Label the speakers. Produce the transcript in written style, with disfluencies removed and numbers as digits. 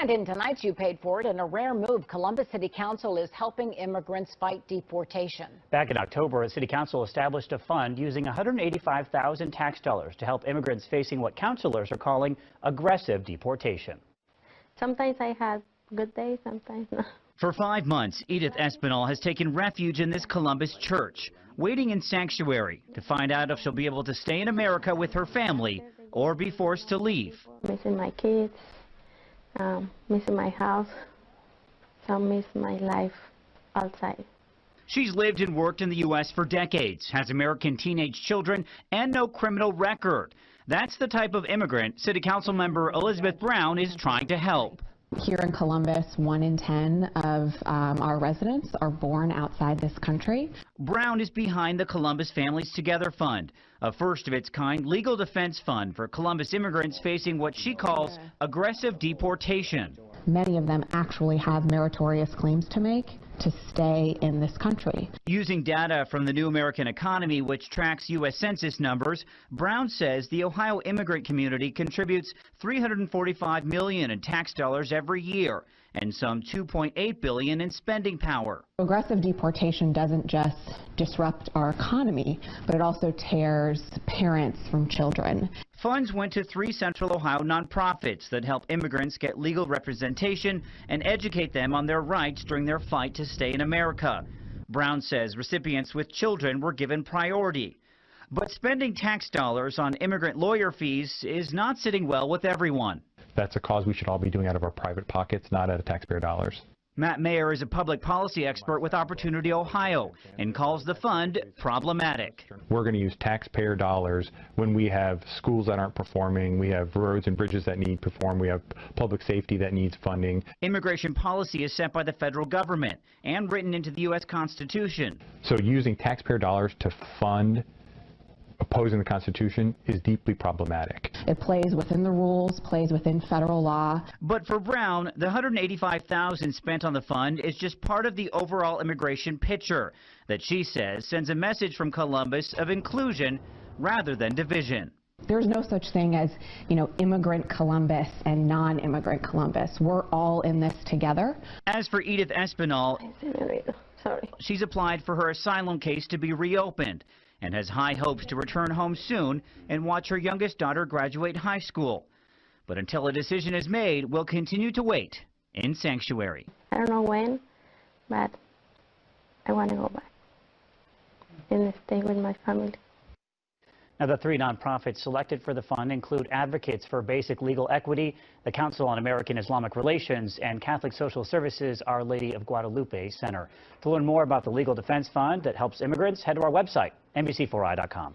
Speaker 1: And in tonight's You Paid For It, in a rare move, Columbus City Council is helping immigrants fight deportation.
Speaker 2: Back in October, the City Council established a fund using $185,000 tax dollars to help immigrants facing what counselors are calling aggressive deportation.
Speaker 3: Sometimes I have good days, sometimes not.
Speaker 4: For 5 months, Edith Espinal has taken refuge in this Columbus church, waiting in sanctuary to find out if she'll be able to stay in America with her family or be forced to leave.
Speaker 3: Missing my kids, missing my house, some miss my life outside.
Speaker 4: She's lived and worked in the U.S. for decades, has American teenage children, and no criminal record. That's the type of immigrant City Council member Elizabeth Brown is trying to help.
Speaker 5: Here in Columbus, 1 in 10 of our residents are born outside this country.
Speaker 4: Brown is behind the Columbus Families Together Fund, a first-of-its-kind legal defense fund for Columbus immigrants facing what she calls aggressive deportation.
Speaker 5: Many of them actually have meritorious claims to make to stay in this country.
Speaker 4: Using data from the New American Economy, which tracks U.S. Census numbers, Brown says the Ohio immigrant community contributes $345 million in tax dollars every year and some $2.8 billion in spending power.
Speaker 5: Aggressive deportation doesn't just disrupt our economy, but it also tears parents from children.
Speaker 4: Funds went to 3 Central Ohio nonprofits that help immigrants get legal representation and educate them on their rights during their fight to stay in America. Brown says recipients with children were given priority. But spending tax dollars on immigrant lawyer fees is not sitting well with everyone.
Speaker 6: That's a cause we should all be doing out of our private pockets, not out of taxpayer dollars.
Speaker 4: Matt Mayer is a public policy expert with Opportunity Ohio and calls the fund problematic.
Speaker 6: We're going to use taxpayer dollars when we have schools that aren't performing, we have roads and bridges that need perform, we have public safety that needs funding.
Speaker 4: Immigration policy is set by the federal government and written into the U.S. Constitution.
Speaker 6: So using taxpayer dollars to fund opposing the Constitution is deeply problematic.
Speaker 5: It plays within the rules, plays within federal law.
Speaker 4: But for Brown, the $185,000 spent on the fund is just part of the overall immigration picture that she says sends a message from Columbus of inclusion rather than division.
Speaker 5: There's no such thing as, immigrant Columbus and non-immigrant Columbus. We're all in this together.
Speaker 4: As for Edith Espinal,
Speaker 3: Sorry.
Speaker 4: she's applied for her asylum case to be reopened and has high hopes to return home soon and watch her youngest daughter graduate high school. But until a decision is made, we'll continue to wait in sanctuary.
Speaker 3: I don't know when, but I want to go back and stay with my family.
Speaker 2: Now, the 3 nonprofits selected for the fund include Advocates for Basic Legal Equity, the Council on American Islamic Relations, and Catholic Social Services Our Lady of Guadalupe Center. To learn more about the Legal Defense Fund that helps immigrants, head to our website, NBC4i.com.